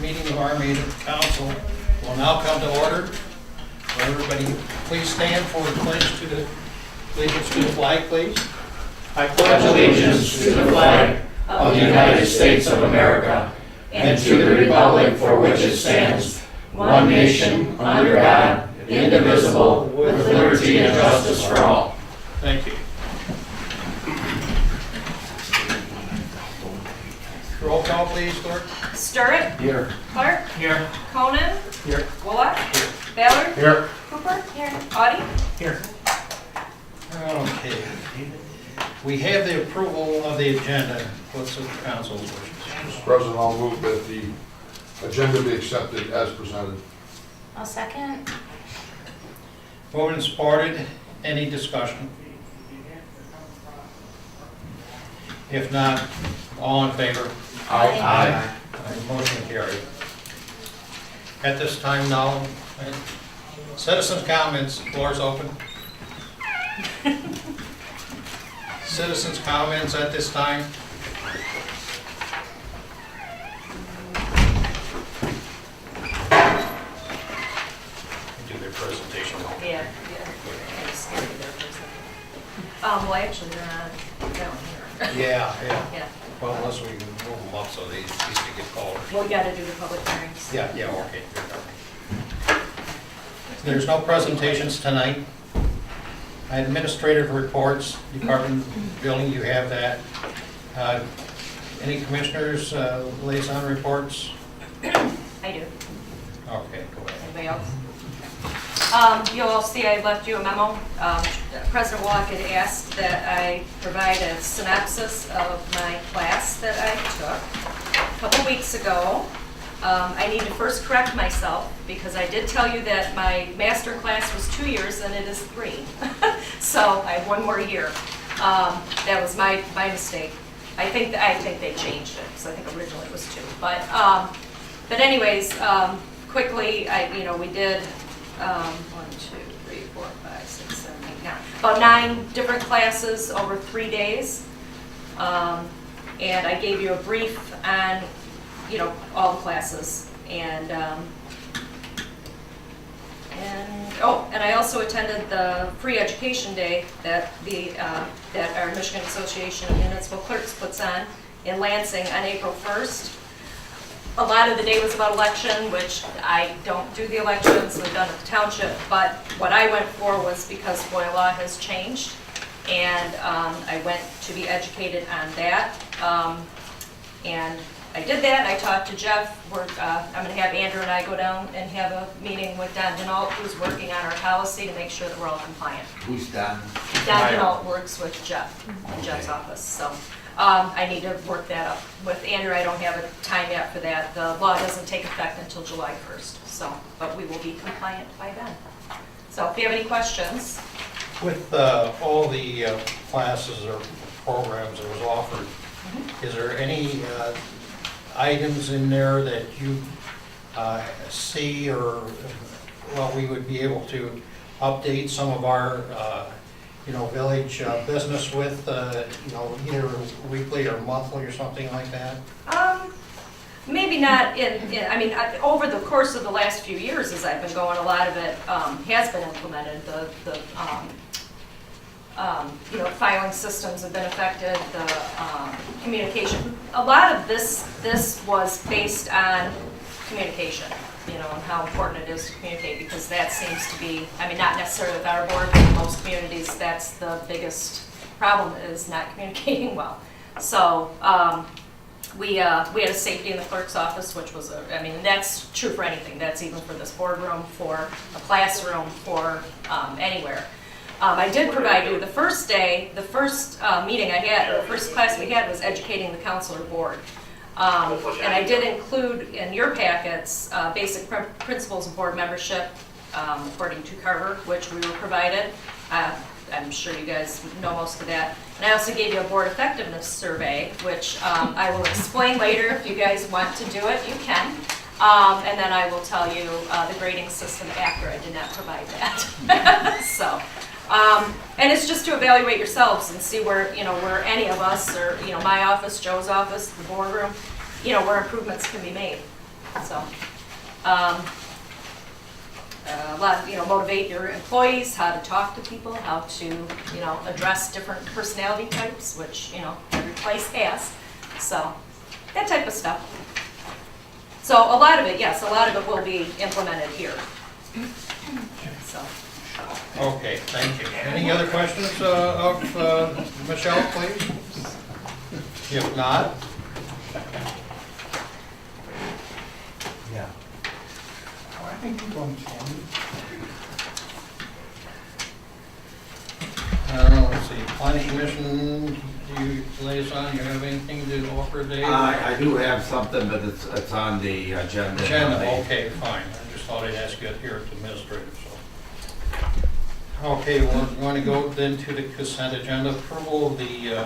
meeting of Armada Council will now come to order. Will everybody please stand for the pledge to the allegiance to the flag, please? I pledge allegiance to the flag of the United States of America and to the republic for which it stands, one nation, under God, indivisible, with liberty and justice for all. Thank you. Roll call, please, clerk. Sturritt. Here. Clark. Here. Conan. Here. Bullock. Ballard. Here. Cooper. Here. Audie. Here. Okay. We have the approval of the agenda. What's the council's wishes? Mr. President, I'll move that the agenda be accepted as presented. I'll second. Moved and supported. Any discussion? If not, all in favor? Aye. Motion carried. At this time now, citizens' comments, floor is open. Citizens' comments at this time. Do their presentation. Yeah. Well, actually, they're not down here. Yeah. Yeah. Well, unless we can move them up so they used to get called. Well, we got to do the public hearings. Yeah, okay. There's no presentations tonight. Administrative reports, department building, you have that. Any commissioners, liaison reports? I do. Okay, go ahead. Anybody else? You'll all see I left you a memo. President Walk had asked that I provide a synopsis of my class that I took a couple weeks ago. I need to first correct myself because I did tell you that my master class was 2 years and it is 3. So I have 1 more year. That was my mistake. I think they changed it because I think originally it was 2. But anyways, quickly, we did 1, 2, 3, 4, 5, 6, 7, 8, 9. About 9 different classes over 3 days. And I gave you a brief on all the classes, and I also attended the free education day that that our Michigan Association of Municipal Clerks puts on in Lansing on April 1st. A lot of the day was about election, which I don't do the elections, they're done at the township, but what I went for was because FOIA law has changed, and I went to be educated on that. And I did that. I talked to Jeff. I'm going to have Andrew and I go down and have a meeting with Don Denault, who's working on our policy to make sure that we're all compliant. Who's Don? Don Denault works with Jeff in Jeff's office. So I need to work that up. With Andrew, I don't have a time yet for that. The law doesn't take effect until July 1st. So, but we will be compliant by then. So if you have any questions. With all the classes or programs that was offered, is there any items in there that you see or we would be able to update some of our village business with either weekly or monthly or something like that? Maybe not over the course of the last few years as I've been going, a lot of it has been implemented. The filing systems have been affected, the communication. A lot of this was based on communication, and how important it is to communicate, because that seems to be, not necessarily with our board, but in most communities, that's the biggest problem, is not communicating well. So we had a safety in the clerk's office, which was, and that's true for anything. That's even for this boardroom, for a classroom, for anywhere. I did provide you the first day, the first meeting I had, or the first class we had was educating the counselor board. And I did include in your packets basic principles of board membership according to Carver, which we were provided. I'm sure you guys know most of that. And I also gave you a board effectiveness survey, which I will explain later. If you guys want to do it, you can. And then I will tell you the grading system after. I did not provide that. So. And it's just to evaluate yourselves and see where any of us, or my office, Joe's office, the boardroom, where improvements can be made. So, a lot, motivate your employees, how to talk to people, how to, address different personality types, which, every place has. So, that type of stuff. So a lot of it, yes, a lot of it will be implemented here. So, Okay, thank you. Any other questions of Michelle, please? If not, Yeah. I think we're going to. let's see, planning commission, you liaison, you have anything to offer, Dave? I do have something, but it's on the agenda. Agenda, okay, fine. I just thought I'd ask you here at the administrative, so. Okay, we're going to go then to the consent agenda. Approval of the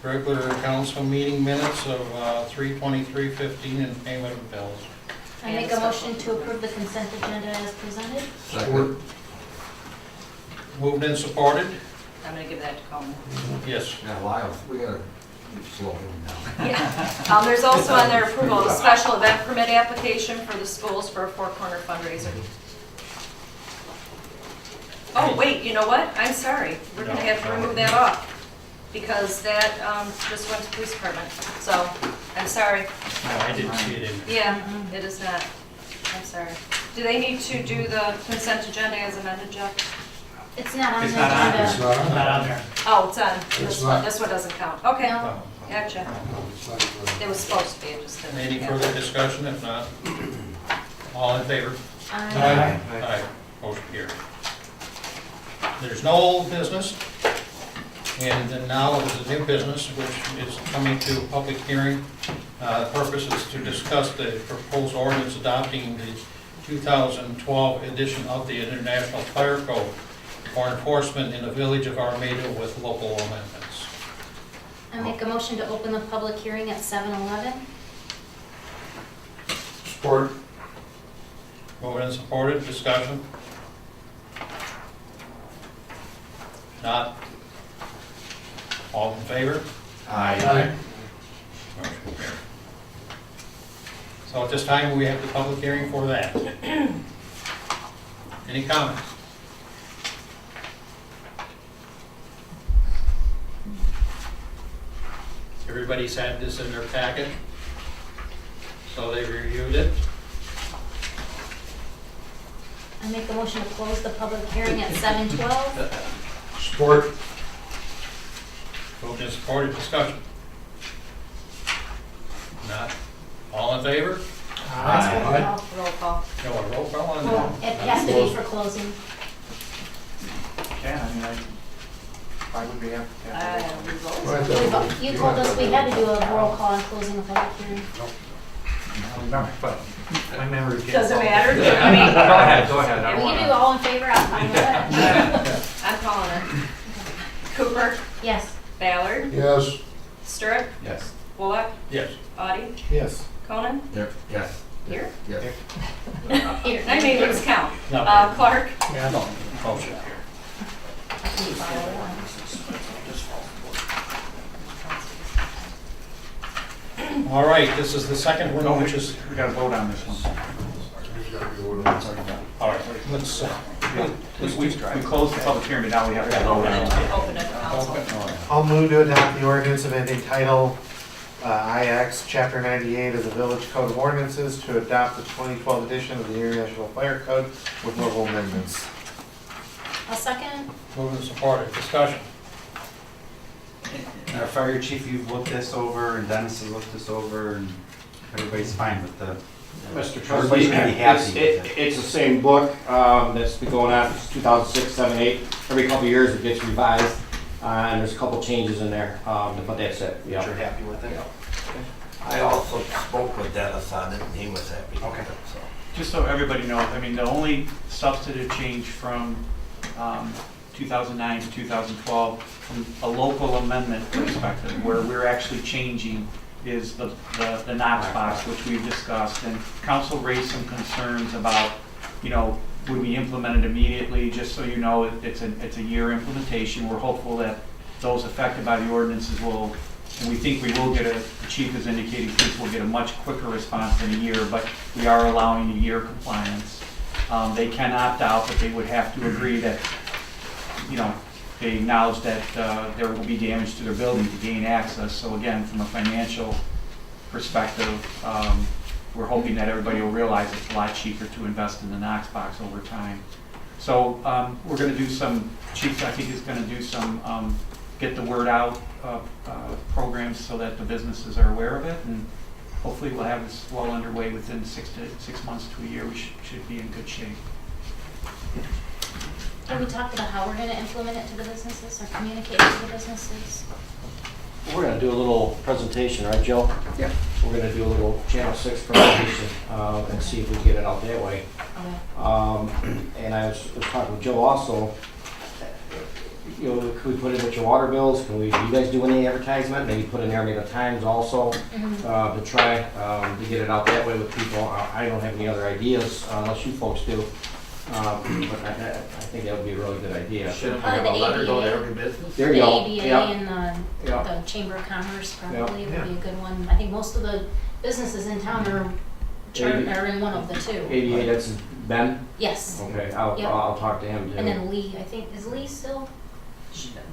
regular council meeting minutes of 3/23/15 and payment of bills. I make a motion to approve the consent agenda as presented. Second. Moved and supported? I'm gonna give that to Coleman. Yes. Yeah, Lyle, we gotta slow him down. Yeah. There's also on there approval of a special event permit application for the schools for a Four Corner fundraiser. Oh, wait, you know what? I'm sorry. We're gonna have to remove that off because that, just went to police department. So, I'm sorry. No, I didn't see it in. Yeah, it is not. I'm sorry. Do they need to do the consent agenda as amended, Jeff? It's not on the It's not on. It's agenda. not on. Not on there. Oh, it's on. It's This not. one, this one doesn't count. Okay, No. gotcha. It's not even- It was supposed to be, it just didn't. Any further discussion? If not, all in favor? Aye. Aye. Motion carried. There's no old business, and then now is a new business, which is coming to a public hearing. The purpose is to discuss the proposed ordinance adopting the 2012 edition of the International Fire Code for enforcement in the village of Armada with local amendments. I make a motion to open the public hearing at 7:11. Support. Moved and supported, discussion? Not? All in favor? Aye. Motion carried. So at this time, we have the public hearing for that. Any comments? Everybody's had this in their packet, so they've reviewed it. I make a motion to close the public hearing at 7:12. Support. Moved and supported, discussion. Not? All in favor? Aye. Roll call. No, a roll call on Well, that? it has to be for closing. Yeah, I mean, why would we have to have a roll call? We vote. Right, You told us we had to do a roll call on closing the public hearing. I don't remember, but my memory gets. Doesn't matter. I Go mean, ahead, go ahead. I We don't can do wanna- all in favor, I'm fine with that. I'm calling her. Cooper, Yes. Ballard, Yes. Stirrup, Yes. Bullock, Yes. Audie, Yes. Conan, Yes. here. Yes. Here. I mean, let's count. No. Clark, Yeah. Motion carried. All right, this is the second No, one, which is, we gotta vote on this one. There's gotta be order. all right, let's We closed the public hearing, but now we have to vote on it. open it to council. I'll move to adopt the ordinance amending Title IX, Chapter 98 of the Village Code of Ordinances to adopt the 2012 edition of the International Fire Code with local amendments. A second? moving and supported, discussion. Our fire chief, you've looked this over, and Dennis has looked this over, and everybody's fine with the, Mr. Everybody's Trustee, gonna be happy with it's the same book that's been going on since 2006, 7, 8. Every couple of years it gets revised, and there's a couple changes in there, but that's it. you're Yeah. happy with it? I also spoke with Dennis on it, and he was happy with Okay. it, so. Just so everybody knows, I mean, the only substantive change from 2009 to 2012, from a local amendment perspective, where we're actually changing is the Knox box, which we've discussed, and council raised some concerns about, would we implement it immediately? Just so you know, it's a year implementation. We're hopeful that those affected by the ordinances will And we think we will get the chief has indicated, thinks we'll get a much quicker response than a year, but we are allowing a year compliance. They can opt out, but they would have to agree that, you know, they acknowledge that there will be damage to their building to gain access. So again, from a financial perspective, we're hoping that everybody will realize it's a lot cheaper to invest in the Knox box over time. So we're going to do some, Chief, I think is going to do some get the word out programs so that the businesses are aware of it, and hopefully we'll have this well underway within 6 months to a year. We should be in good shape. Have we talked about how we're gonna implement it to the businesses or communicate it to the businesses? We're gonna do a little presentation, right, Joe? Yeah. We're gonna do a little Channel 6 presentation, and see if we can get it out that way. Okay. And I was talking with Joe also, you know, could we put in with your water bills? Can we, do you guys do any advertisement? Maybe put in there maybe the times also, to try, to get it out that way with people. I don't have any other ideas, unless you folks do. But I think that would be a really good idea. Shouldn't we Probably have a the letter go to ABA. every business? There you The go. ABA Yeah. and Yeah. the Chamber of Commerce probably Yeah. would be a good one. I think most of the businesses in town are are in one of the two. 88, that's Ben? Yes. Okay, Yep. I'll talk to him too. And then Lee, I think, is Lee still?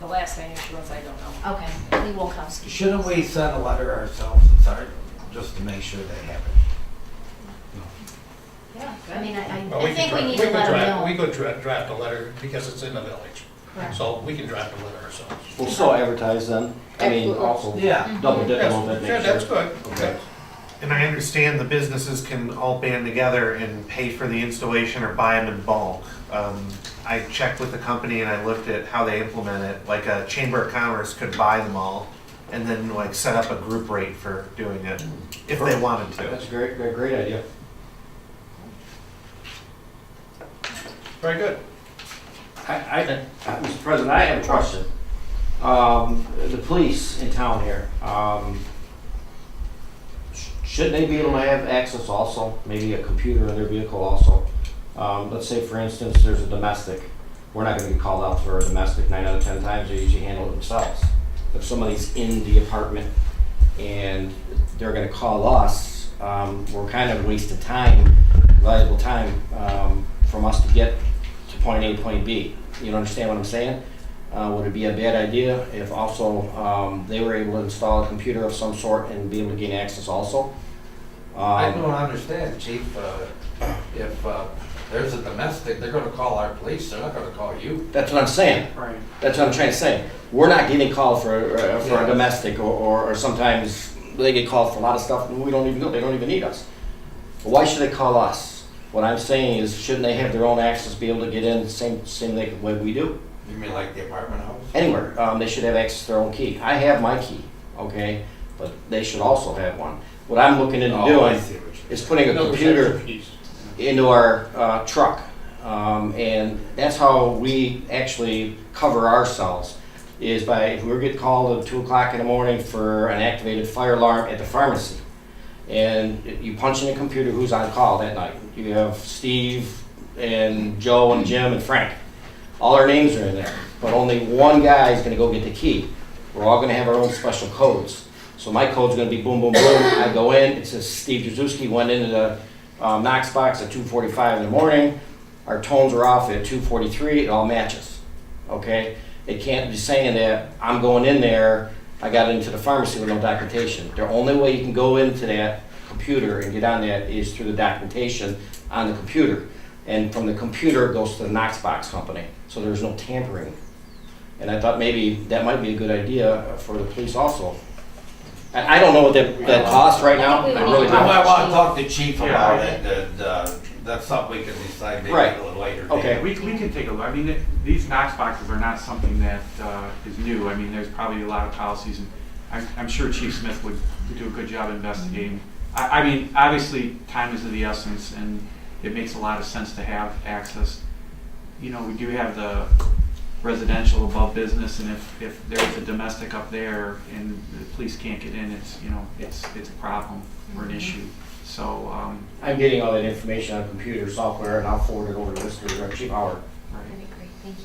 The last thing she was, I don't know. Okay, Lee Wolkowski. Shouldn't we send a letter ourselves and start, just to make sure they have it? Yeah, I mean, Well, I think we need to let them know. We could draft a letter because it's in the village. Correct. So we can draft a letter ourselves. We'll still advertise then. I mean, Absolutely. also Yeah. double dip a little bit. Yes, make yeah, that's sure. good. Okay. And I understand the businesses can all band together and pay for the installation or buy them in bulk. I checked with the company and I looked at how they implement it. Like a Chamber of Commerce could buy them all and then like set up a group rate for doing it if they wanted to. That's a great idea. Very good. Mr. President, I have a question. The police in town here, shouldn't they be able to have access also, maybe a computer in their vehicle also? Let's say, for instance, there's a domestic. We're not gonna get called out for a domestic 9 out of 10 times, they usually handle it themselves. If somebody's in the apartment and they're gonna call us, we're kind of wasting time, valuable time, from us to get to point A, point B. You understand what I'm saying? Would it be a bad idea if also they were able to install a computer of some sort and be able to gain access also? I don't understand, Chief, if there's a domestic, they're gonna call our police, they're not gonna call you. That's what I'm saying. Right. That's what I'm trying to say. We're not getting called for a domestic, or sometimes they get called for a lot of stuff and we don't even know, they don't even need us. But why should they call us? What I'm saying is, shouldn't they have their own access, be able to get in the same way we do? You mean like the apartment house? Anywhere, they should have access to their own key. I have my key, okay, but they should also have one. What I'm looking into Oh, I doing see what you're is putting a computer into our truck. And that's how we actually cover ourselves, is by, if we get called at 2 o'clock in the morning for an activated fire alarm at the pharmacy, and you punch in a computer who's on call that night. You have Steve and Joe and Jim and Frank. All our names are in there, but only one guy is gonna go get the key. We're all gonna have our own special codes. So my code's gonna be boom, boom, boom. I go in, it says Steve Jazuski went into the Knox box at 2:45 in the morning. Our tones are off at 2:43, it all matches, okay? It can't be saying that I'm going in there, I got into the pharmacy with no documentation. The only way you can go into that computer and get on that is through the documentation on the computer. And from the computer, it goes to the Knox box company, so there's no tampering. And I thought maybe that might be a good idea for the police also. I don't know what that costs right now, I really I don't. want to talk to Chief about Yeah. it, that's something we can decide maybe Right. a little later. Okay. We can take a look. I mean, these Knox boxes are not something that is new. I mean, there's probably a lot of policies, and I'm sure Chief Smith would do a good job investigating. I mean, obviously, time is of the essence, and it makes a lot of sense to have access. You know, we do have the residential above business, and if there's a domestic up there and the police can't get in, it's, you know, it's a problem or an issue. So, I'm getting all that information on computer software, and I'll forward it over to Mr. Chief Howard. right. That'd be great, thank you.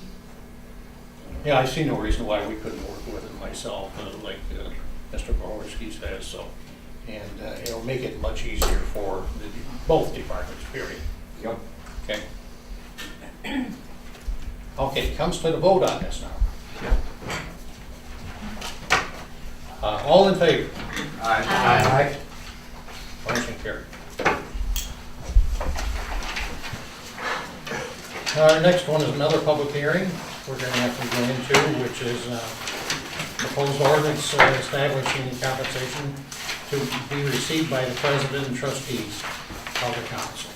Yeah, I see no reason why we couldn't work with it myself, like Mr. Bowerski says so. And it'll make it much easier for both departments, period. Yep. Okay. Okay, comes to the vote on this now. All in favor? Aye. Motion carried. Our next one is another public hearing we're going to have to go into, which is proposed ordinance establishing compensation to be received by the president and trustees of the council.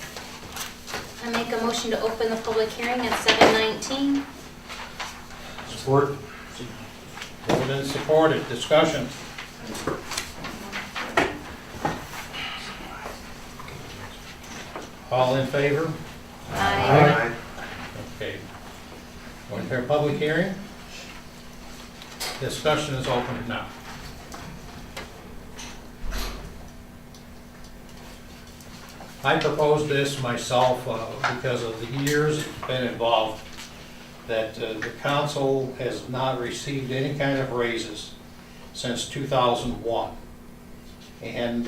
I make a motion to open the public hearing at 7:19. Support. Moved and supported. Discussion. All in favor? Aye. Okay. Going to our public hearing. Discussion is open now. I proposed this myself because of the years it's been involved, that the council has not received any kind of raises since 2001. And,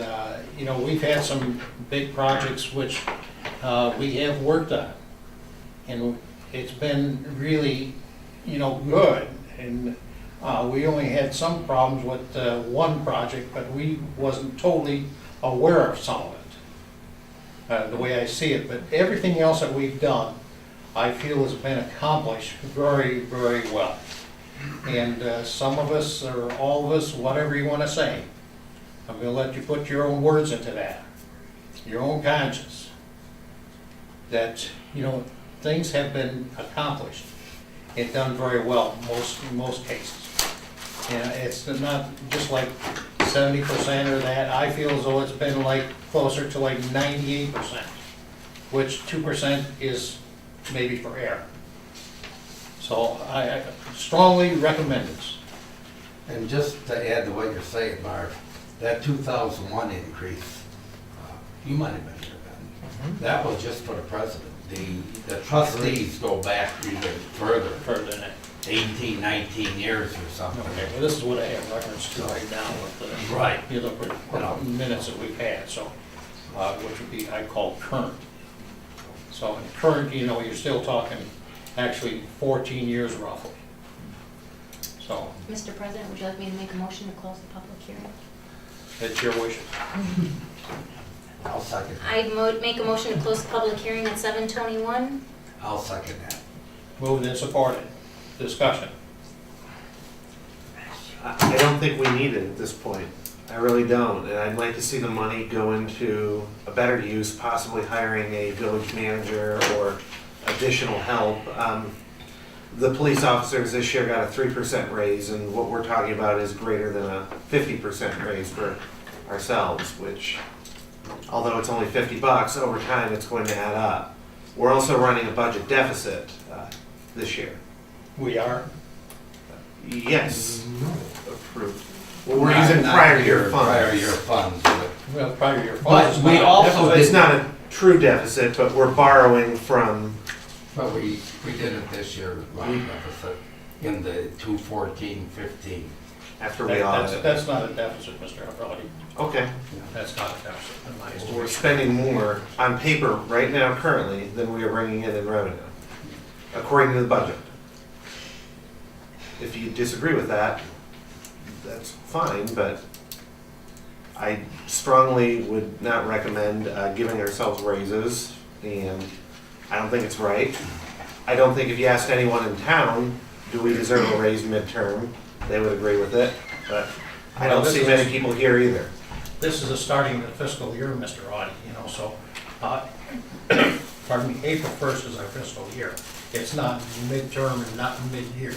you know, we've had some big projects which we have worked on. And it's been really, you know, good. And we only had some problems with one project, but we wasn't totally aware of some of it, the way I see it. But everything else that we've done, I feel has been accomplished very, very well. And some of us, or all of us, whatever you want to say, I'm going to let you put your own words into that, your own conscience, that, you know, things have been accomplished and done very well in most cases. And it's not just like 70% or that. I feel as though it's been like closer to like 98%, which 2% is maybe for error. So I strongly recommend this. And just to add to what you're saying, Mark, that 2001 increase, you might have been here then. That was just for the president. The trustees go back even further, Further than that. 18, 19 years or something. Okay, well, this is what I have reference to right now with the, Right. you look at the minutes that we've had, so, which would be, I call current. So in current, you know, you're still talking actually 14 years roughly. So Mr. President, would you like me to make a motion to close the public hearing? it's your wishes. I'll second that. I make a motion to close the public hearing at 7:21. I'll second that. Moved and supported. Discussion. I don't think we need it at this point. I really don't, and I'd like to see the money go into a better use, possibly hiring a village manager or additional help. The police officers this year got a 3% raise, and what we're talking about is greater than a 50% raise for ourselves, which, although it's only $50, over time it's going to add up. We're also running a budget deficit this year. We are. Yes. Approved. Well, we're Not- using not prior year your funds. Prior year funds, but Well, prior year But funds. we also It's not a true deficit, but we're borrowing from, we did it this year, line deficit, in the 214-15. after we audit. That's not a deficit, Mr. Albrody. Okay. That's not a deficit in my We're estimation. spending more on paper right now currently than we are bringing in revenue, according to the budget. If you disagree with that, that's fine, but I strongly would not recommend giving ourselves raises, and I don't think it's right. I don't think if you asked anyone in town, do we deserve a raise midterm, they would agree with it, but I Well, don't this see is- many people here either. This is the starting of the fiscal year, Mr. Audie, you know, so, pardon me, April 1st is our fiscal year. It's not midterm and not mid-year.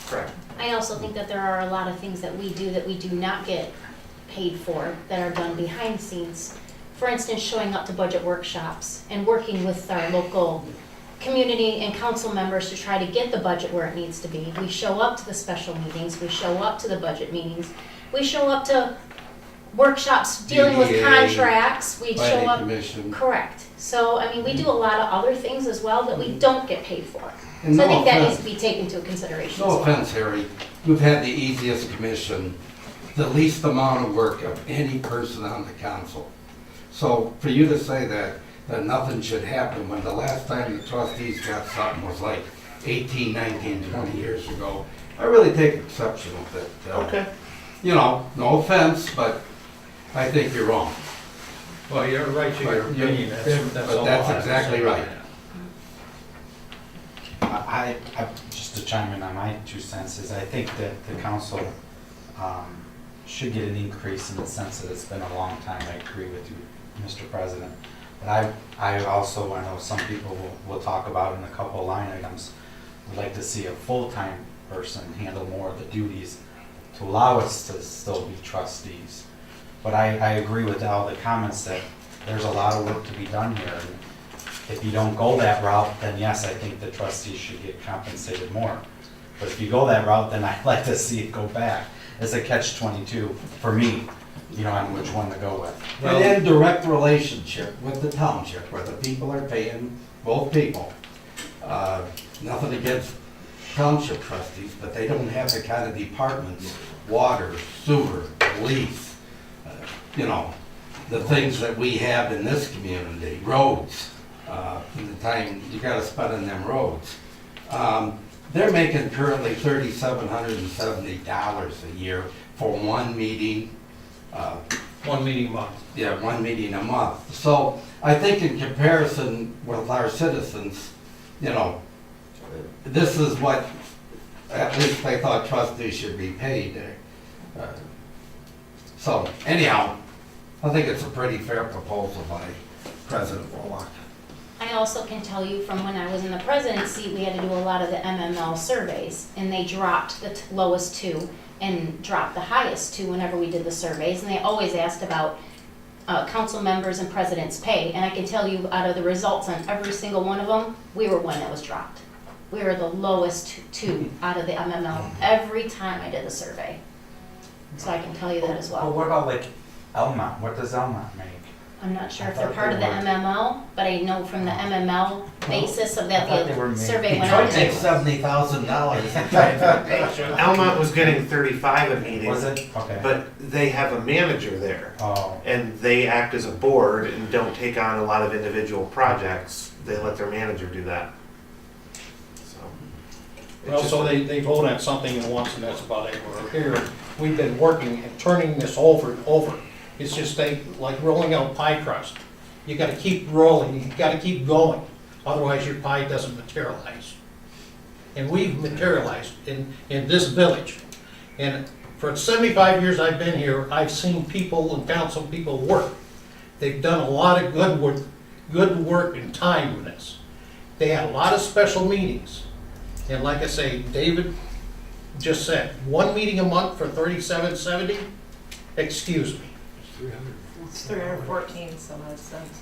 Correct. I also think that there are a lot of things that we do not get paid for, that are done behind the scenes. For instance, showing up to budget workshops and working with our local community and council members to try to get the budget where it needs to be. We show up to the special meetings, we show up to the budget meetings, we show up to workshops dealing with DDA, contracts, we show Planning up. Commission. Correct. So, I mean, we do a lot of other things as well that we don't get paid for. And So I no think that offense- needs to be taken into consideration as No well. offense, Harry, we've had the easiest commission the least amount of work of any person on the council. So for you to say that nothing should happen, when the last time the trustees got something was like 18, 19, 20 years ago, I really take exception with it. Okay. You know, no offense, but I think you're wrong. Well, you're right to your opinion, that's all. But that's I have to exactly say. right. I, just to chime in on my 2 cents, is I think that the council should get an increase in the sense that it's been a long time. I agree with you, Mr. President. But I also, I know some people will talk about in a couple of line items, would like to see a full-time person handle more of the duties to allow us to still be trustees. But I agree with all the comments that there's a lot of work to be done here. And if you don't go that route, then yes, I think the trustees should get compensated more. But if you go that route, then I'd like to see it go back. It's a catch-22 for me, you know, on which one to go with. And then direct relationship with the township, where the people are paying, both people. Nothing against township trustees, but they don't have the kind of departments, water, sewer, police, you know, the things that we have in this community, roads, the time you gotta spend on them roads. They're making currently $3,770 a year for one meeting. 1 meeting a month. Yeah, one meeting a month. So I think in comparison with our citizens, you know, this is what at least I thought trustees should be paid. So anyhow, I think it's a pretty fair proposal by President Bullock. I also can tell you from when I was in the presidency, we had to do a lot of the MML surveys, and they dropped the lowest 2 and dropped the highest 2 whenever we did the surveys, and they always asked about council members and president's pay, and I can tell you out of the results on every single one of them, we were one that was dropped. We were the lowest 2 out of the MML every time I did the survey. So I can tell you that as Well, well. what about like Elmont? What does Elmont make? I'm not sure I if they're thought part they of the were- MML, but I know from the MML basis of I that thought they were the made- survey went out Detroit takes to. $70,000. Almont was getting 35 a meeting. Was it? Okay. But they have a manager there, Oh, and they act as a board and don't take on a lot of individual projects. They let their manager do that. So. it's Well, just- so they vote on something and once and that's about it. We're here, we've been working and turning this over and over. It's just like rolling out pie crust. You gotta keep rolling, you gotta keep going, otherwise your pie doesn't materialize. And we've materialized in this village. And for 75 years I've been here, I've seen people and council people work. They've done a lot of good work in time with this. They had a lot of special meetings. And like I say, David just said, 1 meeting a month for $37.70? Excuse me. It's 314, so that's sense.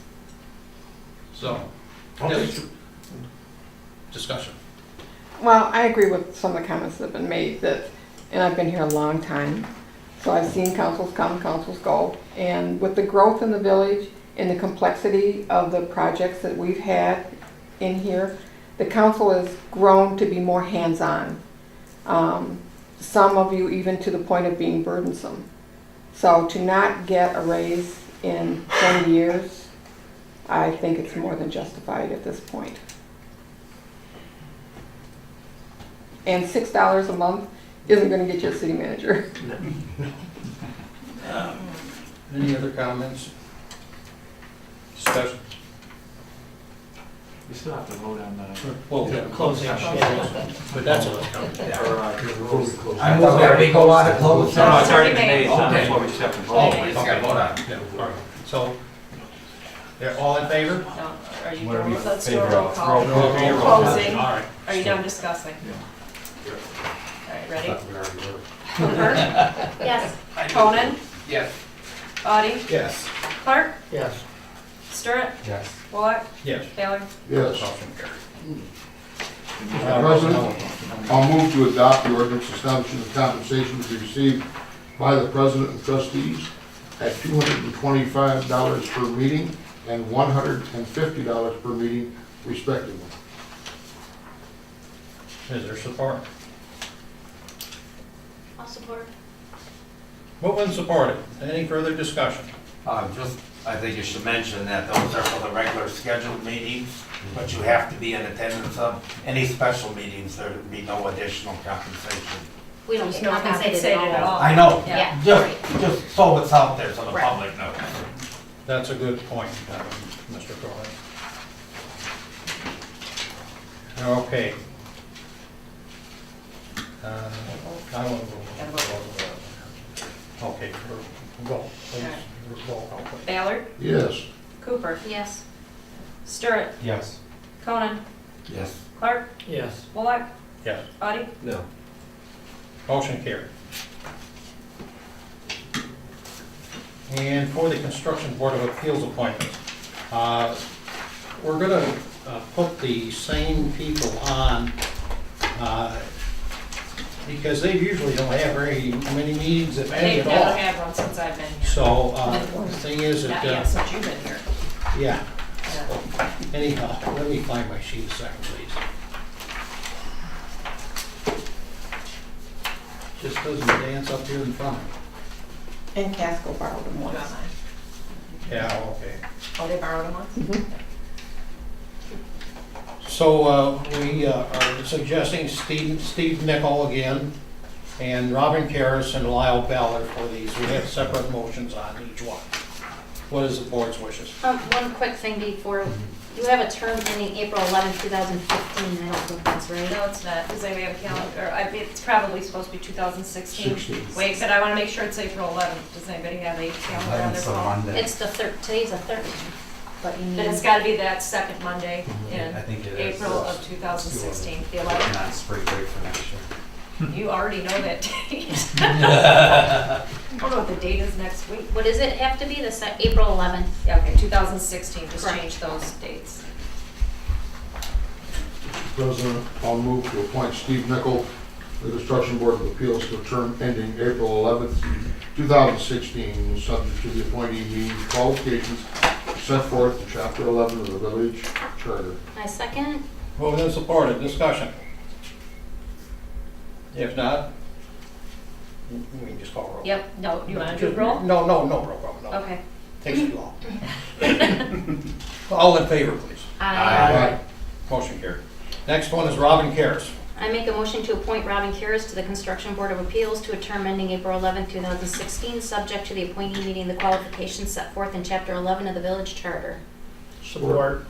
So, Okay. yes. Discussion. Well, I agree with some of the comments that have been made that, and I've been here a long time, so I've seen councils come, councils go. And with the growth in the village and the complexity of the projects that we've had in here, the council has grown to be more hands-on. Some of you even to the point of being burdensome. So to not get a raise in 20 years, I think it's more than justified at this point. And $6 a month isn't gonna get you a city manager. Any other comments? Discussion? We still have to vote on the. Well, closing. But that's a, I move that we go out of closed No, no, it's session. already been made, so Okay. that's why we just have to vote. so, yeah, all in favor? No, are you What are done? we Let's do a favor roll of? call. Roll call. Closing. All right. Are you done discussing? All right, ready? We already were. Hooper, Yes. Conan, Yes. Audie, Yes. Clark, Yes. Stirrett, yes. Bullock, Yes. Baylor. Yes. Motion carried. Mr. President, I'll move to adopt the ordinance establishing the compensation to be received by the president and trustees at $225 per meeting and $150 per meeting respectively. Is there support? I'll support. Moved and supported. Any further discussion? I think you should mention that those are for the regular scheduled meetings, but you have to be in attendance of any special meetings. There would be no additional compensation. We don't get No compensated compensated at all. I know, Yeah. just so it's out there so the Right. public knows. That's a good point, Mr. Crowley. Okay. I want to go. Okay, go. Please. Roll call, please. Ballard, Yes. Cooper, Yes. Sturritt, Yes. Conan, Yes. Clark, Yes. Wallach, Yes. Audie. No. Motion carried. And for the Construction Board of Appeals appointments, we're going to put the same people on because they usually don't have very many meetings, if any They've at all. never had one since I've been here. So the thing is Not that, yet, since you've been here. yeah, Yeah. anyhow, let me find my sheet a second, please. Just doesn't dance up here in front of me. And Casco borrowed them once. Yeah, okay. Oh, they borrowed them once? So we are suggesting Steve Nickel again, and Robin Karras and Lyle Ballard for these. We have separate motions on each one. What is the board's wishes? One quick thing before, you have a term ending April 11th, 2015, I don't think that's right. No, it's not. Does anybody have a calendar? It's probably supposed to be 2016. 16. Wait, but I want to make sure it's April 11th. Does anybody have a calendar on their It's a phone? Monday. It's today's the 13th, but you need. Then it's got to be that second Monday I in think it is. April of 2016, the Looking 11th. on spring break for next year. You already know that date. I don't know what the date is next week. What does it have to be, April 11th? Yeah, okay, 2016, just Correct. change those dates. President, I'll move to appoint Steve Nickel to the Construction Board of Appeals to a term ending April 11th, 2016, subject to the appointee meeting qualifications set forth in Chapter 11 of the Village Charter. My second? Moved and supported. Discussion. If not, we can just call roll. Yep, no, you want to do roll? No roll call, no. Okay. Takes too long. All in favor, please. I Motion carried. Next one is Robin Karras. make a motion to appoint Robin Karras to the Construction Board of Appeals to a term ending April 11th, 2016, subject to the appointee meeting the qualifications set forth in Chapter 11 of the Village Charter. Support.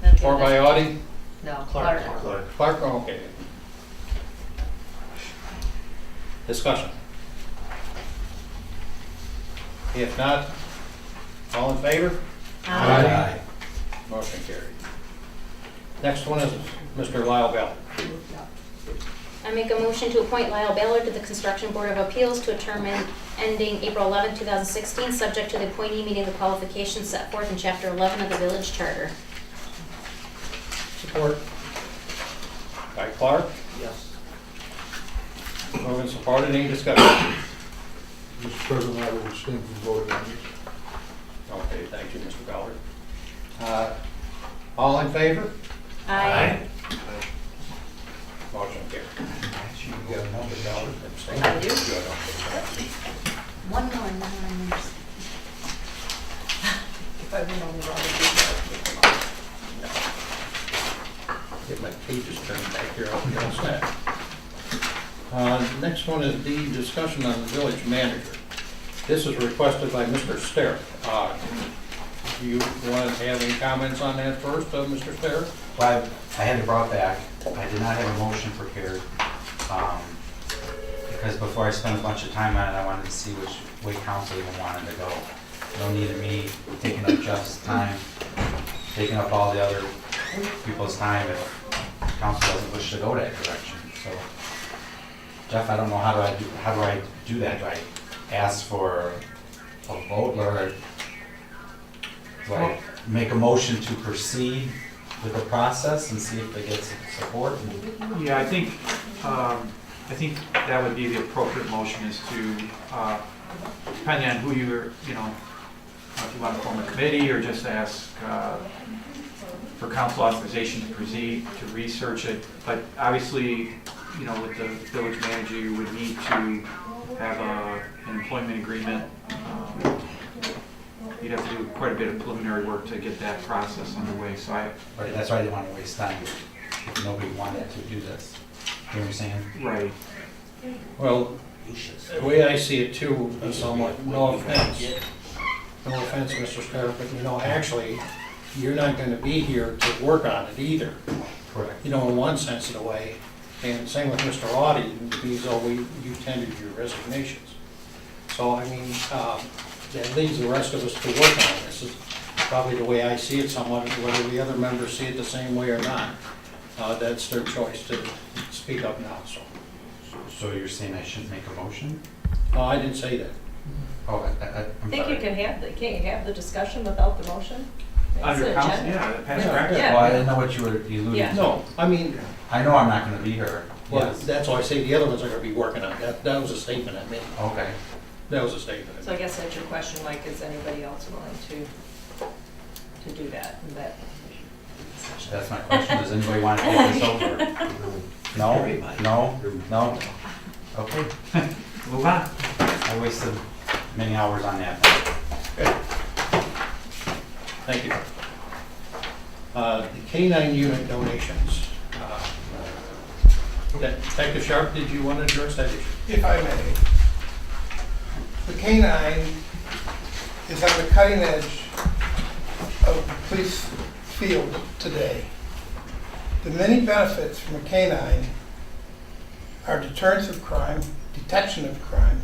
Okay, Support by Audie. No, Clark. Clark, okay. Discussion. If not, all in favor? Aye. Motion carried. Next one is Mr. Lyle Bell. I make a motion to appoint Lyle Ballard to the Construction Board of Appeals to a term ending April 11, 2016, subject to the appointee meeting the qualifications set forth in Chapter 11 of the Village Charter. Support. By Clark. Yes. Moved and supported. Any discussion? Mr. President, I will abstain from voting on this. Okay, thank you, Mr. Ballard. All in favor? Aye. Motion carried. You got another Ballard abstained. I do. Good, okay. One more, and then I'm gonna- If I've been on the wrong Get my pages turned back here, I'll be all set. Next one is the discussion on the village manager. This is requested by Mr. Sterrett. Do you want to have any comments on that first, Mr. Sterrett? Well, I had it brought back. I did not have a motion prepared. Because before I spent a bunch of time on it, I wanted to see which way council even wanted to go. No need of me taking up Jeff's time, taking up all the other people's time if council doesn't wish to go that direction. So, Jeff, I don't know, how do I do that? Do I ask for a vote, or do I make a motion to proceed with the process and see if it gets support? Yeah, I think that would be the appropriate motion, is to, depending on who you're, if you want to form a committee or just ask for council authorization to proceed, to research it. But obviously, with the village manager, you would need to have an employment agreement. You'd have to do quite a bit of preliminary work to get that process underway, so Right, that's why I didn't want to waste time if nobody wanted to do this. You know what I'm saying? right. Well, the way I see it too, somewhat, no offense, Mr. Scarpa, but you know, actually, you're not gonna be here to work on it either. Correct. You know, in one sense of the way, and same with Mr. Audie, because you tendered your resignations. So, I mean, that leaves the rest of us to work on. This is probably the way I see it somewhat, whether the other members see it the same way or not. That's their choice to speak up now, so. So you're saying I shouldn't make a motion? No, I didn't say that. Oh, I I'm think you sorry. can have, can't you have the discussion without the motion? It's Under an council, agenda. yeah, past Yeah. practice. Yeah. Well, I didn't know what you were alluding Yeah. to. No, I mean, I know I'm not gonna be here. well, Yes. that's why I say the other ones are gonna be working on it. That was a statement I made. Okay. That was a statement. So I guess that's your question, Mike, is anybody else willing to do that? And that, That's my question. Does anybody want to take this over? No? No? No? Okay. Move on. I wasted many hours on that. Thank you. The K-9 unit donations. Detective Sharp, did you want to address that issue? If I may. The K-9 is on the cutting edge of the police field today. The many benefits from a K-9 are deterrence of crime, detection of crime,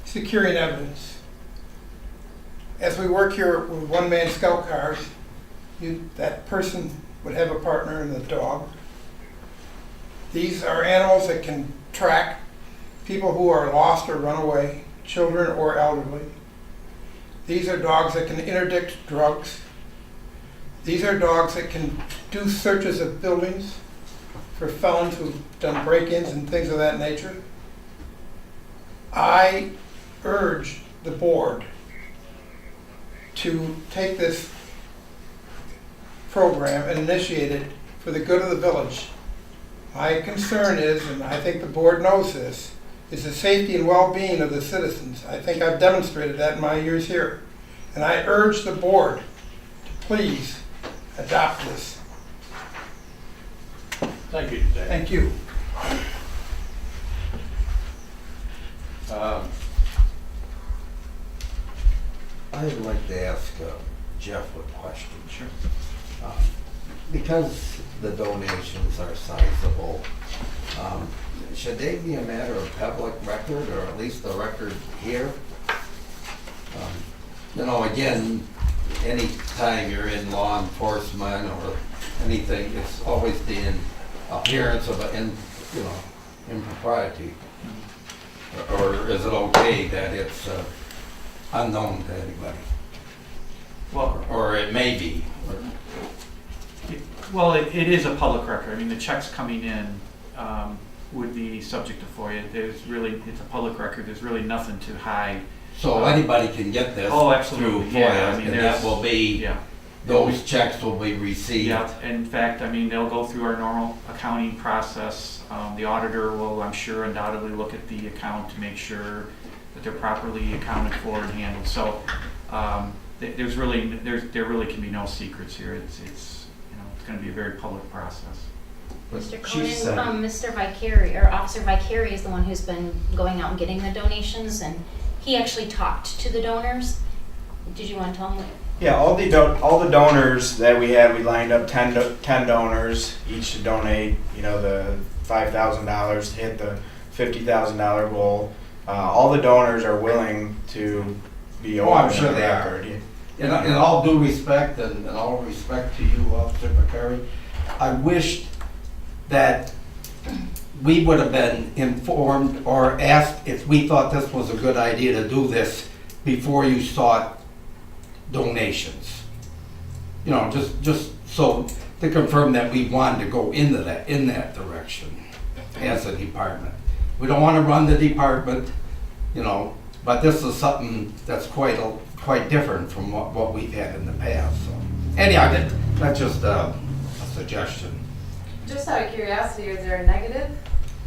securing evidence. As we work here with one-man scout cars, that person would have a partner in the dog. These are animals that can track people who are lost or run away, children or elderly. These are dogs that can interdict drugs. These are dogs that can do searches of buildings for felons who've done break-ins and things of that nature. I urge the board to take this program and initiate it for the good of the village. My concern is, and I think the board knows this, is the safety and well-being of the citizens. I think I've demonstrated that in my years here. And I urge the board to please adopt this. Thank you, Detective. Thank you. I'd like to ask Jeff a question. Sure. Because the donations are sizable, should they be a matter of public record, or at least a record here? You know, again, any time you're in law enforcement or anything, it's always the appearance of impropriety. Or is it okay that it's unknown to anybody? Well, Or it may be. Well, it is a public record. I mean, the checks coming in would be subject to FOIA. It's a public record. There's really nothing to hide. So anybody can get this Oh, through absolutely. FOIA, Yeah, I mean, and that there's- will be, Yeah. those checks will be received. Yeah, in fact, I mean, they'll go through our normal accounting process. The auditor will, I'm sure, undoubtedly look at the account to make sure that they're properly accounted for and handled. So there really can be no secrets here. It's going to be a very public process. Mr. Chief said- Conan, Mr. Vicari, or Officer Vicari is the one who's been going out and getting the donations, and he actually talked to the donors. Did you want to tell him what? Yeah, all the donors that we had, we lined up 10 donors, each to donate, the $5,000 to hit the $50,000 goal. All the donors are willing to be Oh, I'm open sure on they are. record. In all due respect, and in all respect to you, Officer McCurry, I wished that we would have been informed or asked if we thought this was a good idea to do this before you sought donations. Just so to confirm that we wanted to go in that direction as a department. We don't want to run the department, but this is something that's quite different from what we've had in the past. So, anyhow, that's just a suggestion. Just out of curiosity, is there a negative?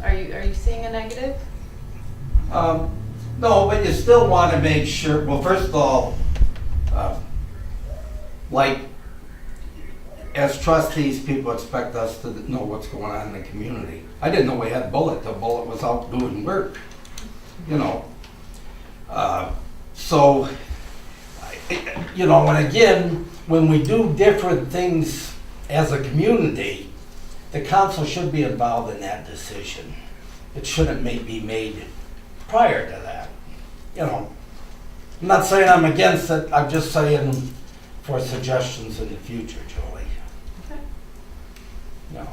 Are you seeing a negative? No, but you still want to make sure, well, first of all, like, as trustees, people expect us to know what's going on in the community. I didn't know we had Bullet till Bullet was out doing work, you know. So, you know, and again, when we do different things as a community, the council should be involved in that decision. It shouldn't be made prior to that, you know. I'm not saying I'm against it, I'm just saying for suggestions in the future, Julie. Okay. No.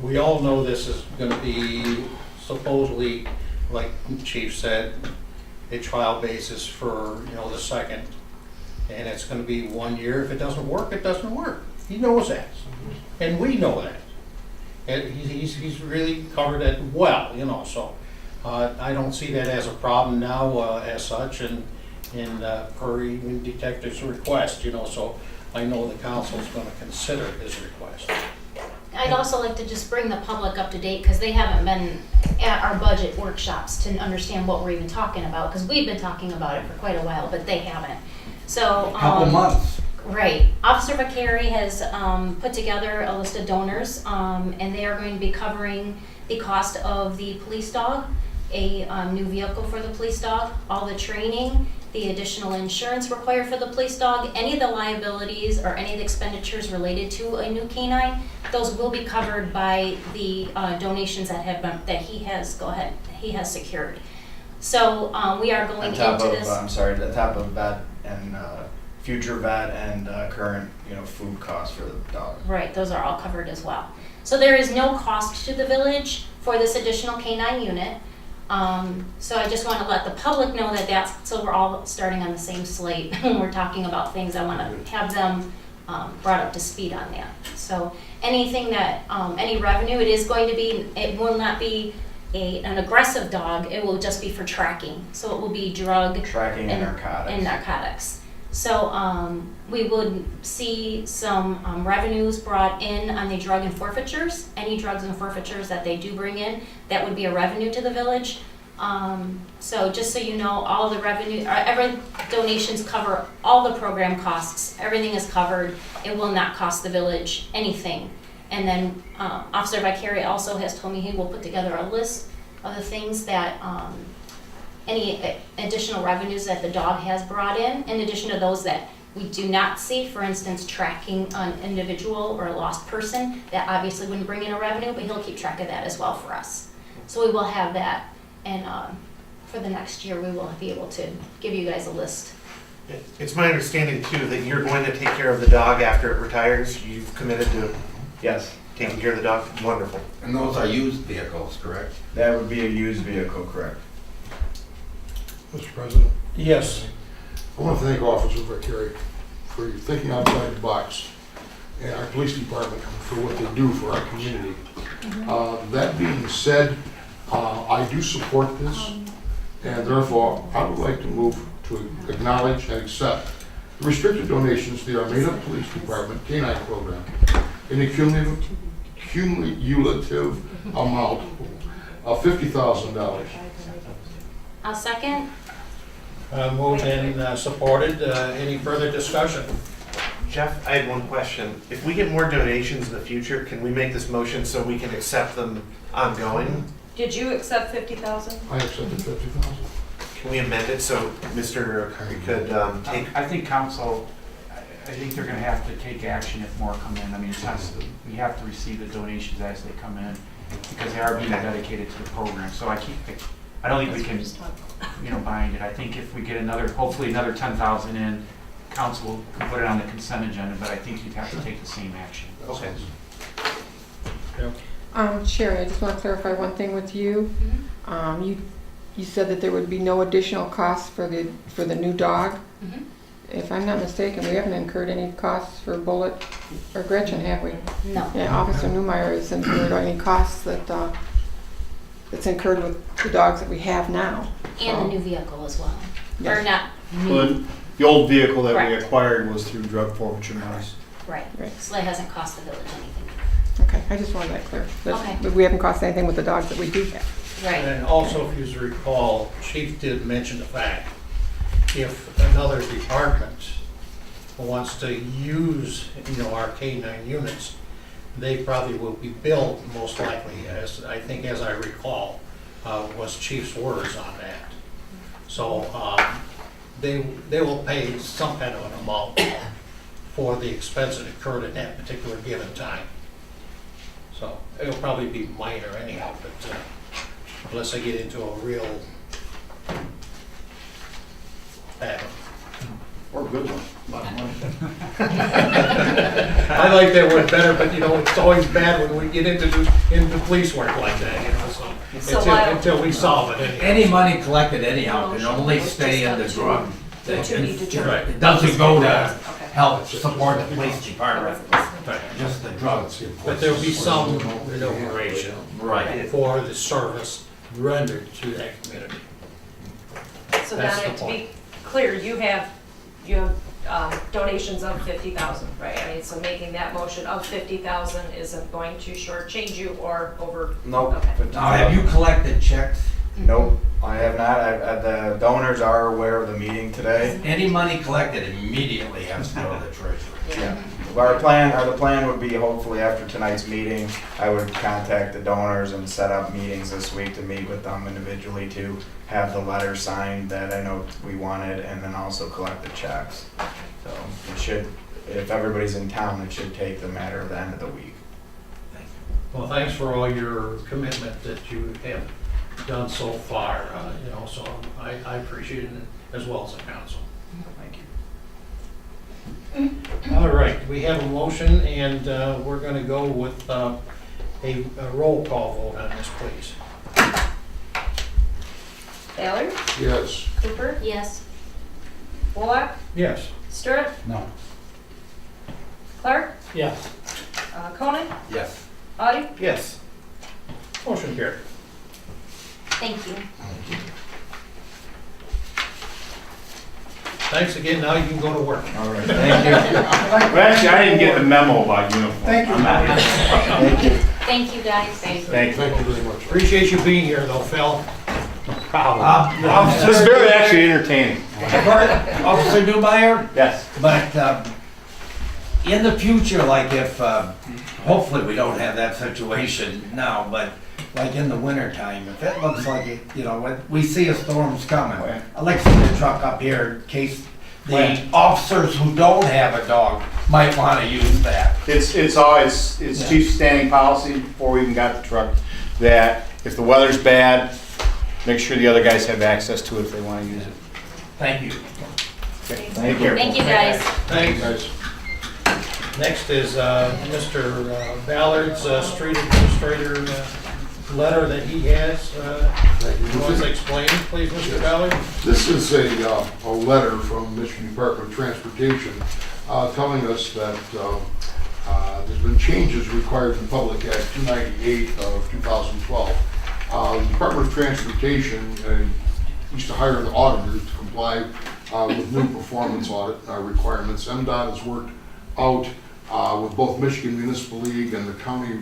We all know this is gonna be supposedly, like Chief said, a trial basis for, you know, the second. And it's gonna be 1 year. If it doesn't work, it doesn't work. He knows that. And we know that. And he's really covered it well, you know, so I don't see that as a problem now as such, and per even detective's request, you know, so I know the council's gonna consider his request. I'd also like to just bring the public up to date, because they haven't been at our budget workshops to understand what we're even talking about, because we've been talking about it for quite a while, but they haven't. So, Couple months. right. Officer Vicari has put together a list of donors, and they are going to be covering the cost of the police dog, a new vehicle for the police dog, all the training, the additional insurance required for the police dog, any of the liabilities or any of the expenditures related to a new canine, those will be covered by the donations that have been, that he has secured. So we are going On into top of, this. I'm sorry, on top of vet and future vet and current, you know, food costs for the dog. Right, those are all covered as well. So there is no cost to the village for this additional canine unit. So I just want to let the public know that so we're all starting on the same slate when we're talking about things. I want to have them brought up to speed on that. So anything that, any revenue, it will not be an aggressive dog, it will just be for tracking. So it will be drug. Tracking and narcotics. And narcotics. So we would see some revenues brought in on the drug and forfeitures. Any drugs and forfeitures that they do bring in, that would be a revenue to the village. So just so you know, all the revenue, every donations cover all the program costs. Everything is covered. It will not cost the village anything. And then Officer Vicari also has told me he will put together a list of the things that any additional revenues that the dog has brought in addition to those that we do not see, for instance, tracking an individual or a lost person, that obviously wouldn't bring in a revenue, but he'll keep track of that as well for us. So we will have that, and for the next year, we will be able to give you guys a list. It's my understanding too that you're going to take care of the dog after it retires. You've committed to Yes, taking care of the dog. Wonderful. And those are used vehicles, correct? that would be a used vehicle, correct? Mr. President, Yes, I want to thank Officer Vicari for thinking outside the box, and our police department for what they do for our community. That being said, I do support this, and therefore, I would like to move to acknowledge and accept the restricted donations to the Armada Police Department K-9 program in a cumulative amount of $50,000. I'll second. moved and supported. Any further discussion? Jeff, I had one question. If we get more donations in the future, can we make this motion so we can accept them ongoing? Did you accept 50,000? I accepted 50,000. Can we amend it so Mr. Curry could take? I think council, I think they're gonna have to take action if more come in. I mean, we have to receive the donations as they come in, because they are being dedicated to the program. So I don't think we can, bind it. I think if we get hopefully another 10,000 in, council can put it on the consent agenda, but I think you'd have to take the same action. Okay. Sherry, I just want to clarify one thing with you. You said that there would be no additional costs for the new dog. Mhm. If I'm not mistaken, we haven't incurred any costs for Bullet or Gretchen, have we? No. Yeah, Officer Newmeyer has incurred any costs that's incurred with the dogs that we have now. And So, the new vehicle as well. Yes. Or not Well, new, the old vehicle that we Correct. acquired was through drug forfeiture monies. right. Right. So that hasn't cost the village anything. Okay. Okay, I just wanted that clear. Okay. But we haven't cost anything with the dogs that we do have. Right. And also, if you recall, Chief did mention the fact, if another department wants to use, our K-9 units, they probably will be billed most likely, as I think, as I recall, was Chief's words on that. So, they will pay some kind of an amount for the expense that occurred at that particular given time. So, it'll probably be minor anyhow, but, unless I get into a real bad one. Or a good one. I like that word better, but it's always bad when we get into police work like that, so. So why- Until we solve it anyhow. Any money collected anyhow can only stay in the drug. The to be determined. It doesn't go to Okay. help support the police department, just the drugs. But there'll be some remuneration Right. for the service rendered to that community. So That's Donna, the to be point. clear, you have donations of 50,000, right? I mean, so making that motion of 50,000 isn't going to shortchange you or over? Nope. Okay. Now, have you collected checks? Nope, I have not. The donors are aware of the meeting today. Any money collected immediately has to go to the treasurer. Yeah. The plan would be hopefully after tonight's meeting, I would contact the donors and set up meetings this week to meet with them individually to have the letter signed that I know we wanted and then also collect the checks. So it should, if everybody's in town, it should take the matter of the end of the week. Well, thanks for all your commitment that you have done so far, so I appreciate it as well as the council. Thank you. All right, we have a motion and we're going to go with a roll call vote on this, please. Ballard, Yes. Cooper, Yes. Bullock, Yes. Stewart, No. Clark, Yes. Koenig, Yes. Audi. Yes. Motion carried. Thank you. Thanks again, now you can go to work. All right, thank you. Well, actually, I didn't get the memo about uniform. Thank you. I'm not- Thank you. Thank you, guys. Thank you. Thank you. Thank you very much. Appreciate you being here though, Phil. This is very actually entertaining. Officer Newmeyer, Yes. but in the future, like if, hopefully we don't have that situation now, but like in the winter time, if it looks like, when we see a storm's coming, I'd like to see the truck up here in case the officers who don't have a dog might want to use that. It's chief standing policy before we even got the truck, that if the weather's bad, make sure the other guys have access to it if they want to use it. Thank you. Thank you. Thank you, guys. Thanks. Guys. Next is Mr. Ballard's street administrator letter that he has. You want to explain, please, Mr. Ballard? This is a letter from the Michigan Department of Transportation telling us that there's been changes required in Public Act 298 of 2012. The Department of Transportation used to hire the auditors to comply with new performance audit requirements. MDOT has worked out with both Michigan Municipal League and the County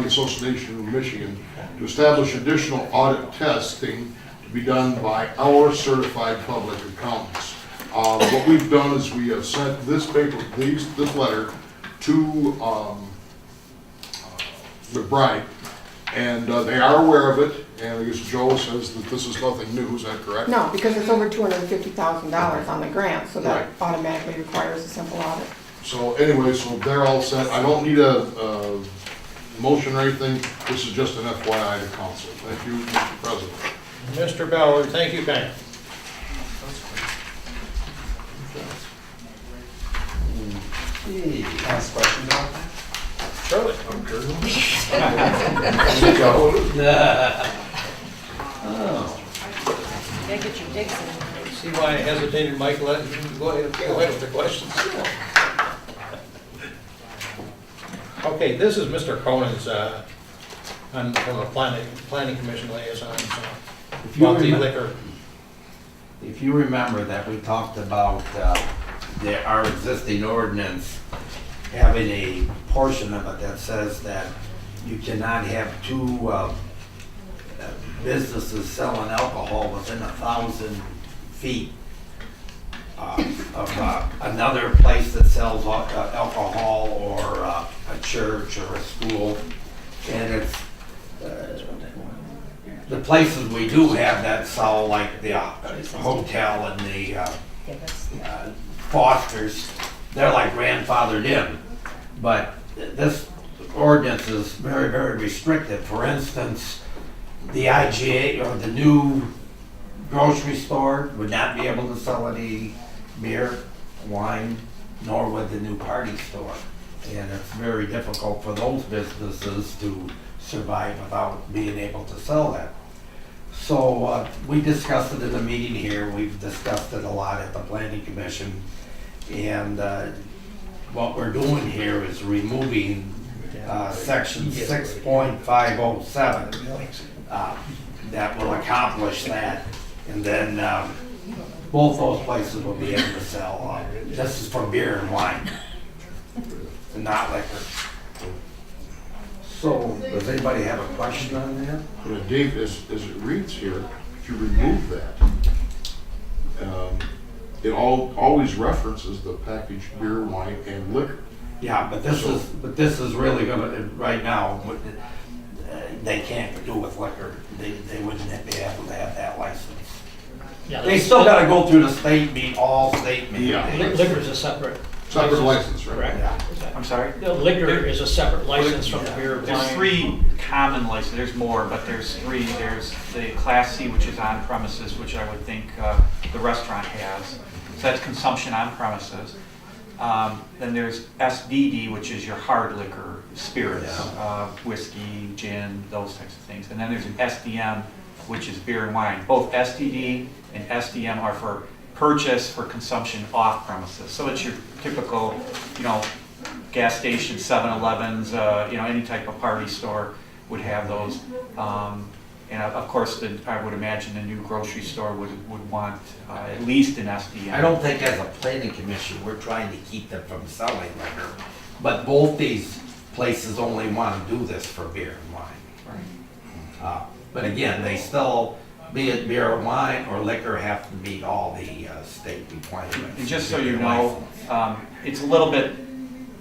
Association of Michigan to establish additional audit testing to be done by our certified public accountants. What we've done is we have sent this letter to McBride, and they are aware of it, and I guess Joe says that this is nothing new, is that correct? No, because it's over $250,000 on the grant, so that Right. automatically requires a simple audit. So anyway, so they're all set. I don't need a motion or anything. This is just an FYI to council. Thank you, Mr. President. Mr. Ballard, thank you, Ken. Ask questions about that? Surely. Gotta get your digs in. See why I hesitated, Mike, let you go ahead with the questions. Okay, this is Mr. Cronin's, from the planning commission liaison, so, If you about the remem- liquor. If you remember that we talked about our existing ordinance having a portion of it that says that you cannot have two businesses selling alcohol within 1,000 feet of another place that sells alcohol, or a church or a school. And it's, the places we do have that sell, like the hotel and the Foster's, they're like grandfathered in. But this ordinance is very, very restrictive. For instance, the IGA or the new grocery store would not be able to sell any beer, wine, nor would the new party store. And it's very difficult for those businesses to survive without being able to sell that. So we discussed it in the meeting here. We've discussed it a lot at the Planning Commission. And what we're doing here is removing section 6.507 that will accomplish that. And then both those places will be able to sell. This is for beer and wine, and not liquor. So, does anybody have a question on that? Dave, as it reads here, if you remove that, it always references the packaged beer, wine, and liquor. Yeah, but this is really gonna, right now, they can't do with liquor. They wouldn't be able to have that license. Yeah, They still gotta go through the state, meet all state Yeah. mandates. Liquor is a separate. Separate license, right? Correct. Yeah. I'm sorry? The liquor is a separate license from the beer, There's wine. 3 common licenses, there's more, but there's 3. There's the Class C, which is on premises, which I would think the restaurant has. So that's consumption on premises. Then there's SDD, which is your hard liquor, spirits, whiskey, gin, those types of things. And then there's an SDM, which is beer and wine. Both SDD and SDM are for purchase for consumption off premises. So it's your typical, gas station, 7-Elevens, any type of party store would have those. And of course, I would imagine the new grocery store would want at least an SDM. I don't think as a planning commission, we're trying to keep them from selling liquor, but both these places only want to do this for beer and wine. But again, they still, be it beer or wine or liquor, have to meet all the state requirements. And just so you know, it's a little bit,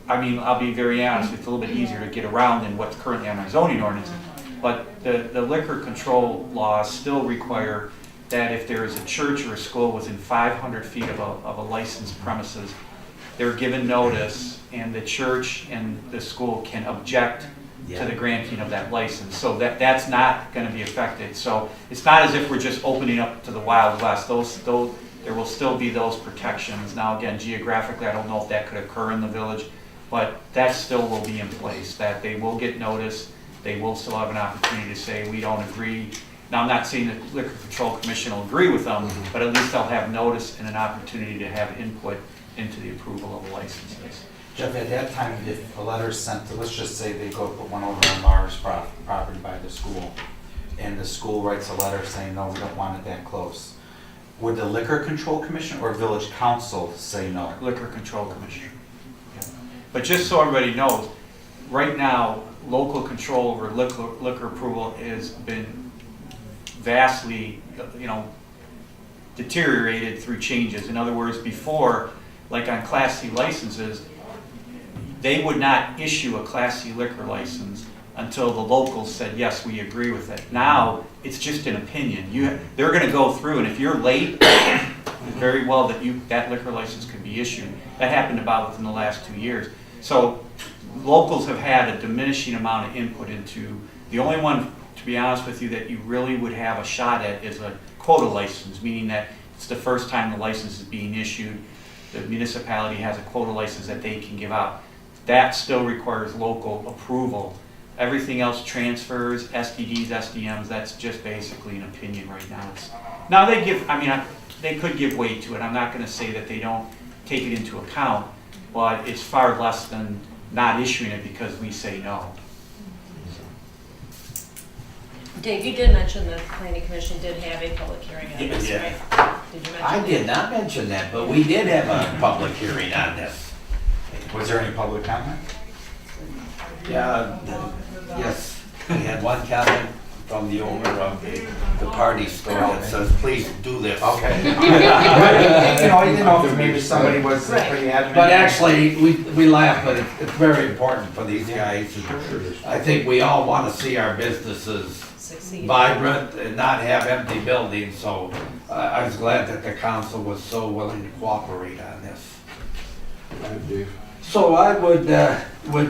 I'll be very honest, it's a little bit easier to get around than what's currently on our zoning ordinance. But the liquor control laws still require that if there is a church or a school within 500 feet of a licensed premises, they're given notice, and the church and the school can object to the granting of that license. So that's not going to be affected. So it's not as if we're just opening up to the Wild West. There will still be those protections. Now again, geographically, I don't know if that could occur in the village, but that still will be in place, that they will get notice. They will still have an opportunity to say, we don't agree. Now, I'm not saying that the Liquor Control Commission will agree with them, but at least they'll have notice and an opportunity to have input into the approval of the licenses. Jeff, at that time, if a letter is sent to, let's just say they go put one over on Mars property by the school, and the school writes a letter saying, no, we don't want it that close, would the Liquor Control Commission or Village Council say no? Liquor Control Commission. Yeah. But just so everybody knows, right now, local control over liquor approval has been vastly, deteriorated through changes. In other words, before, like on Class C licenses, they would not issue a Class C liquor license until the locals said, yes, we agree with it. Now, it's just an opinion. They're going to go through, and if you're late, very well that liquor license could be issued. That happened about within the last 2 years. So locals have had a diminishing amount of input into, the only one, to be honest with you, that you really would have a shot at is a quota license, meaning that it's the first time the license is being issued. The municipality has a quota license that they can give out. That still requires local approval. Everything else, transfers, SDDs, SDMs, that's just basically an opinion right now. Now they could give weight to it. I'm not going to say that they don't take it into account, but it's far less than not issuing it because we say no. Dave, you did mention that the Planning Commission did have a public hearing on this, Yeah. right? Did you mention I did not mention that, but we did have a public hearing on this. Was there any public comment? Yeah, yes, we had one comment from the owner of the party store that says, please do this. Okay. You know, you know, if maybe somebody was pretty adamant. But actually, we laugh, but it's very important for these guys. I think we all want to see our businesses Succeed. vibrant and not have empty buildings, so I was glad that the council was so willing to cooperate on this. Dave. So I would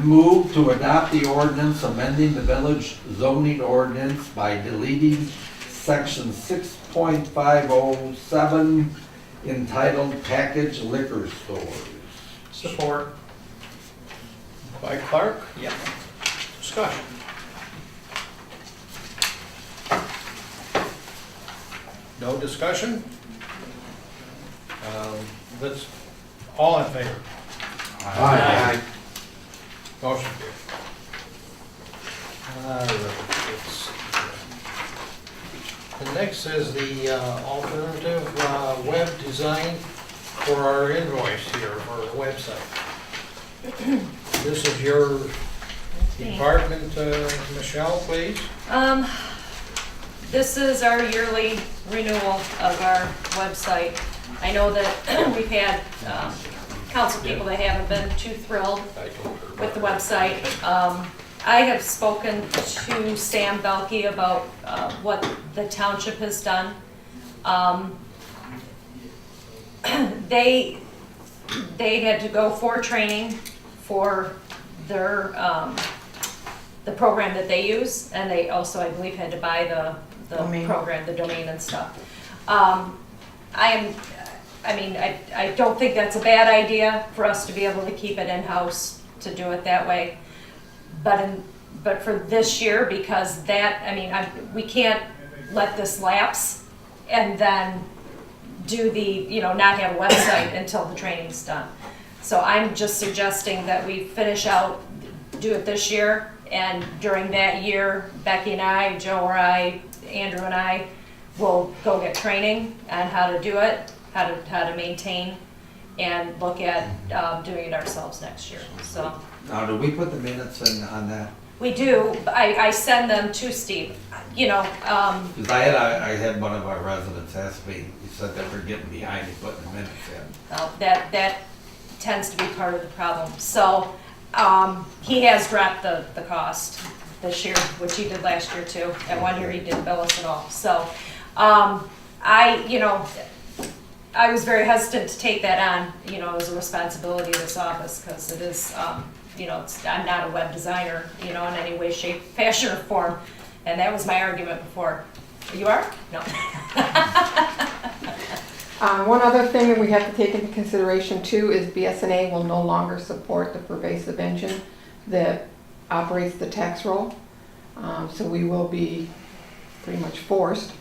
move to adopt the ordinance amending the village zoning ordinance by deleting section 6.507 entitled package liquor stores. Support. By Clark? Yeah. Discussion. No discussion? Let's, all in favor? Aye. Motion carried. Let's see. The next is the alternative web design for our invoice here, for the website. This is your department, Michelle, please. This is our yearly renewal of our website. I know that we've had council people that haven't been too thrilled with the website. I have spoken to Sam Belkey about what the township has done. They had to go for training for their the program that they use, and they also, I believe, had to buy the program, the domain and stuff. I don't think that's a bad idea for us to be able to keep it in-house to do it that way. But for this year, because we can't let this lapse and then do not have a website until the training's done. So I'm just suggesting that we finish out, do it this year, and during that year, Becky and I, Joe or I, Andrew and I will go get training on how to do it, how to maintain, and look at doing it ourselves next year. So Now, do we put the minutes in on that? we do. I send them to Steve. Because I had one of our residents ask me, he said that we're getting behind in putting the minutes in. That tends to be part of the problem. So he has dropped the cost this year, which he did last year too. And one year he didn't bill us at all. So I was very hesitant to take that on, as a responsibility of this office, because it is, I'm not a web designer, in any way, shape, fashion, or form. And that was my argument before. You are? No. One other thing that we have to take into consideration too is BSNA will no longer support the pervasive engine that operates the tax roll. So we will be pretty much forced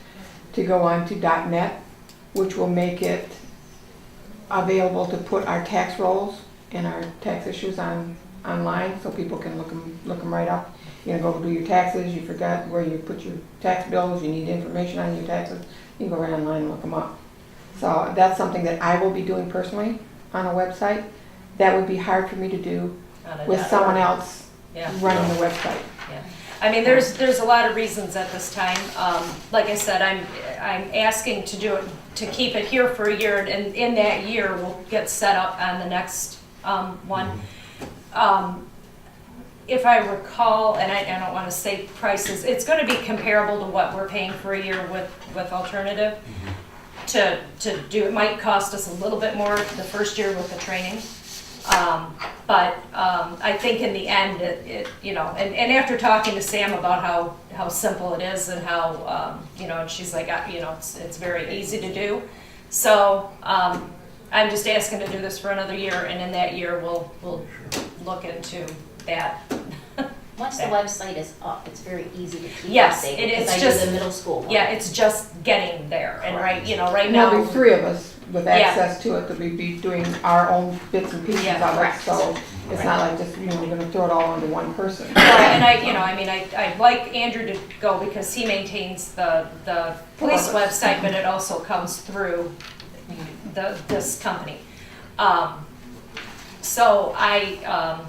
to go on to .net, which will make it available to put our tax rolls and our tax issues online, so people can look them right up. Go do your taxes, you forgot where you put your tax bills, you need information on your taxes, you can go right online and look them up. So that's something that I will be doing personally on a website. That would be hard for me to do with someone else running the website. Yeah. There's a lot of reasons at this time. Like I said, I'm asking to do it, to keep it here for a year, and in that year we'll get set up on the next one. If I recall, and I don't want to say prices, it's going to be comparable to what we're paying for a year with Alternative. To do, it might cost us a little bit more the first year with the training. But I think in the end, and after talking to Sam about how simple it is and how, and she's like, it's very easy to do. So I'm just asking to do this for another year, and in that year, we'll look into that. Once the website is up, it's very easy to keep Yes, updated, it is because I just- do the middle school one. Yeah, it's just getting there, and right And there'll be now, 3 of us with Yeah. access to it, that we'd be doing our own bits and pieces Yeah, of it, correct. so it's not like just, we're gonna throw it all onto one person. and I'd like Andrew to go because he maintains the police website, but it also comes through this company. So like I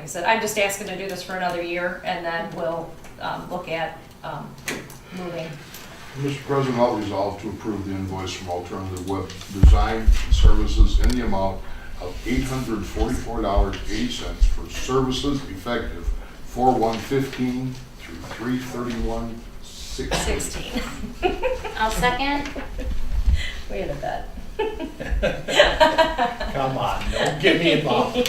said, I'm just asking to do this for another year, and then we'll look at moving. Mr. President, I'll resolve to approve the invoice from Alternative Web Design Services in the amount of $844.80 for services effective 4/1/15 through 3/31/16. 16. I'll second. We had a bet. Come on, don't get me involved.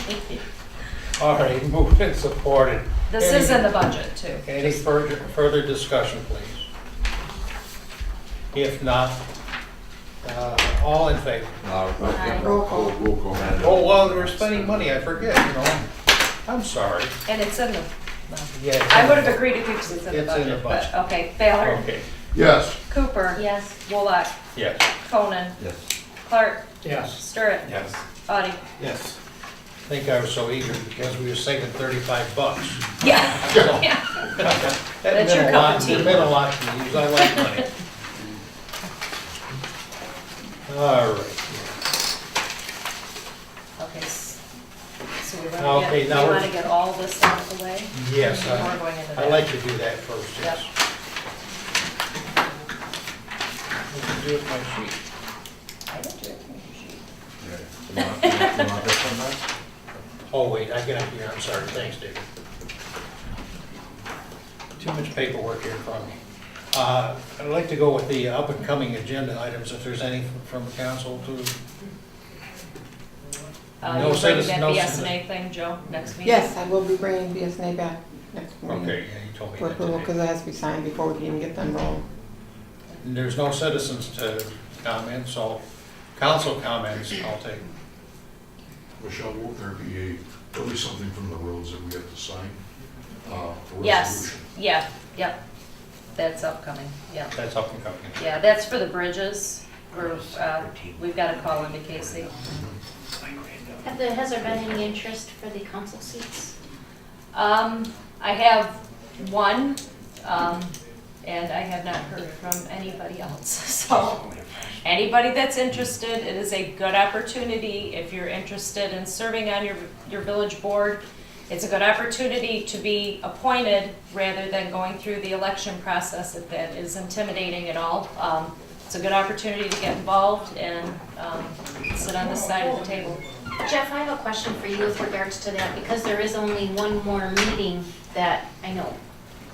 All right, moved and supported. This is in the budget too. Any further discussion, please? If not, all in favor? Aye. Roll call. Roll call. Oh, well, we're spending money, I forget, I'm sorry. And it's in the, Yeah, it's I in would the have agreed if it's in the It's in the budget, but, budget. okay. Baylor, Okay, Yes. Cooper, Yes. Wolock, yes. Conan, Yes. Clark, Yes. Stewart, Yes. Audie. Yes. I think I was so eager because we were saving $35. Yeah. Yeah. That That's your meant a cup lot, of tea. it meant a lot to me, because I like money. All right. Okay, so we Okay, want to get, now we we're- want to get all this out of the way? Yes, Before we're going into I that. like to do that first, yes. Yep. We can do it my sheet. I didn't do it from your sheet. Oh, wait, I got it here, I'm sorry, thanks, David. Too much paperwork here in front of me. I'd like to go with the up and coming agenda items, if there's any from the council to, No You bring citizen- that no BSNA thing, Joe, next meeting? Yes, I will be bringing BSNA back next meeting. okay, yeah, you told me For that approval, today. because it has to be signed before we can even get them rolling. And there's no citizens to comment, so council comments, I'll take. Michelle, won't there'll be something from the roads that we have to sign? A Yes, resolution. yeah, yep. That's upcoming, yeah. That's up and coming. Yeah, that's for the bridges. We've got to call into Casey. Has there been any interest for the council seats? I have one, and I have not heard from anybody else. So anybody that's interested, it is a good opportunity. If you're interested in serving on your village board, it's a good opportunity to be appointed rather than going through the election process if that is intimidating at all. It's a good opportunity to get involved and sit on this side of the table. Jeff, I have a question for you with regards to that, because there is only one more meeting that I know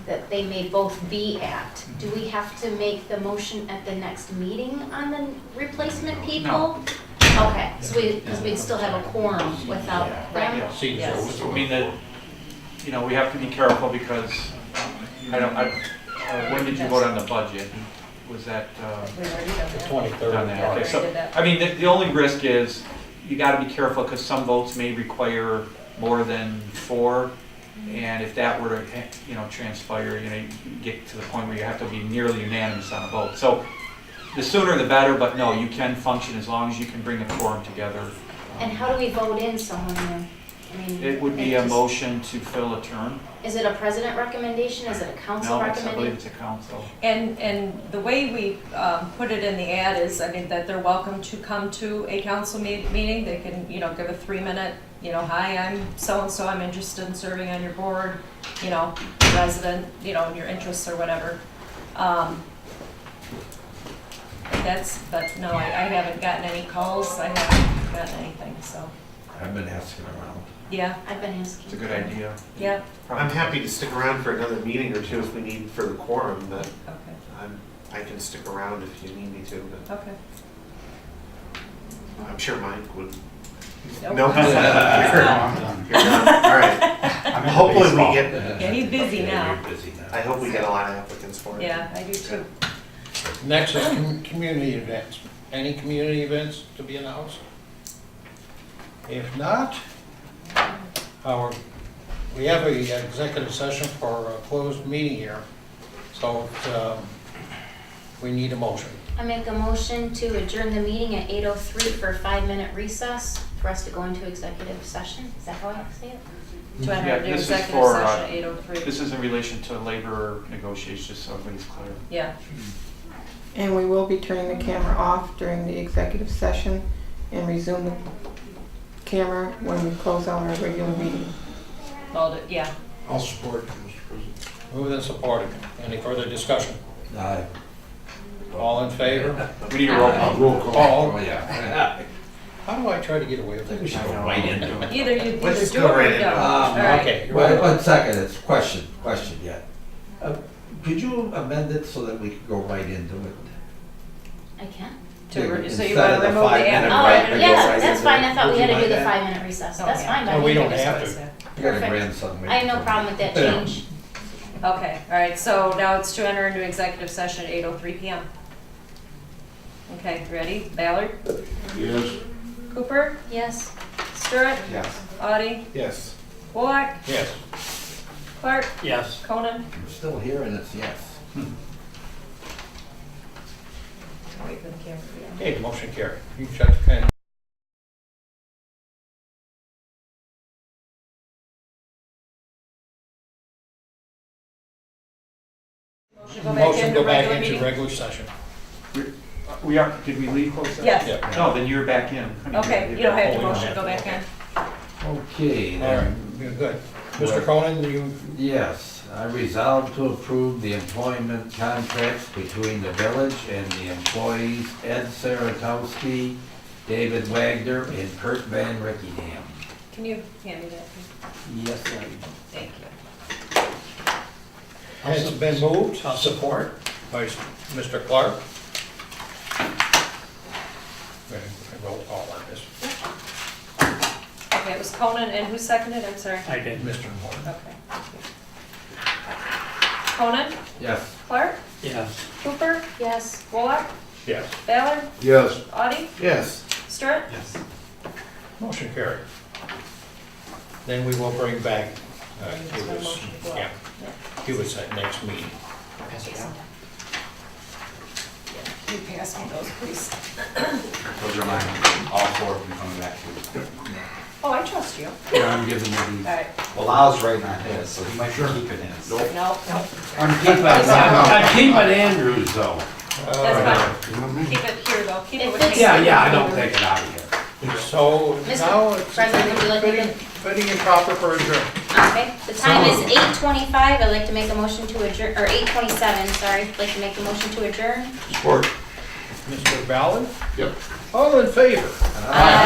that they may both be at. Do we have to make the motion at the next meeting on the replacement people? No. Okay, so because we'd still have a quorum without them? Yeah. See, Yes. so- I mean, we have to be careful because when did you vote on the budget? Was that, We've already done The that. 23rd. done that? Okay, so, Already did that. I mean, the only risk is you gotta be careful because some votes may require more than 4. And if that were to, transpire, you get to the point where you have to be nearly unanimous on a vote. So the sooner the better, but no, you can function as long as you can bring a quorum together. And how do we vote in someone then? I mean, It would be a just- motion to fill a term. Is it a president recommendation? Is it a council No, I recommendation? believe it's a council. And the way we put it in the ad is, that they're welcome to come to a council meeting. They can, give a 3-minute, hi, I'm so-and-so, I'm interested in serving on your board, resident, and your interests or whatever. But no, I haven't gotten any calls, I haven't gotten anything, so, I've been asking around. yeah, I've been asking. It's a good idea. yeah, I'm happy to stick around for another meeting or two if we need for the quorum, but okay, I can stick around if you need me to, but okay. I'm sure Mike would. Nope. Nope. You're I'm done. done. All right. I'm into Hopefully we baseball. get, Yeah, he's busy now. You're busy now. I hope we get a lot of applicants for it. Yeah, I do too. Next is community events. Any community events to be announced? If not, we have a executive session for a closed meeting here, so we need a motion. I make a motion to adjourn the meeting at 8:03 for a 5-minute recess for us to go into executive session. Is that how I say it? To enter Yeah, the this is executive for, session, 8:03. This is in relation to labor negotiations, just so everybody's clear. Yeah, And we will be turning the camera off during the executive session and resume camera when we close out our regular meeting. Yeah. I'll support you, Mr. President. Moved and supported. Any further discussion? Aye. All in favor? We need a roll call. Roll call. All, yeah. how do I try to get away with I think we that? should go right into it. Either you Let's just do go it or right you into don't. it. All right. Okay, you're Wait, right. 1 second, it's question yet. Could you amend it so that we could go right into it? I can. So you Instead want of to the remove the 5-minute ad? Oh, break, we go yes, right that's into fine. it. I thought we Would had you to do the mind that? 5-minute recess. Oh, That's yeah. fine by No, me. we don't have to. You got a Perfect. grandson. I have no problem with that Yeah. change. Okay, all right, so now it's to enter into executive session at 8:03 PM. Okay, ready? Ballard? Yes. Cooper? Yes. Stewart? Yes. Audie? Yes. Bullock? Yes. Clark? Yes. Conan? We're still here and it's yes. Wait for the camera. Okay, motion carried. You shut the pen. Motion to go back into meeting? regular session. We are, did we leave closed session? Yes. Yeah. No, then you're back in. I mean, Okay, you're you don't have to Oh, we don't motion to have go to. back in. Okay, All right, then, good. Mr. Cronin, you, yes, I resolve to approve the employment contracts between the village and the employees Ed Saratowski, David Wagner, and Kurt Van Rickingham. Can you hand me that, please? Yes, I. Thank you. has been moved. I'll support. By Mr. Clark. I roll call on this. Okay, it was Conan, and who seconded? I'm sorry. I did. Mr. Moore. Okay. Conan? Yes. Clark? Yes. Cooper? Yes. Bullock? Yes. Ballard? Yes. Audie? Yes. Stewart? Yes. Motion carried. Then we will bring back, Cuba's, yeah, Cuba's at next meeting. Can you pass me those, please? Those are mine, all four of them coming back to you. Oh, I trust you. Yeah, I'm giving you All these. right. Well, Lyle's writing on his, so he might be keeping his. No, no. I'm keeping Andrews though. That's fine. Keep it here, though. Keep it with me. Yeah, I don't take it out of here. So now Mr. it's President, would you like me to? fitting and proper for adjournment. Okay, the time is 8:25. I'd like to make a motion to adjourn, or 8:27, sorry. I'd like to make a motion to adjourn. Support. Mr. Ballard? Yep. All in favor? Aye.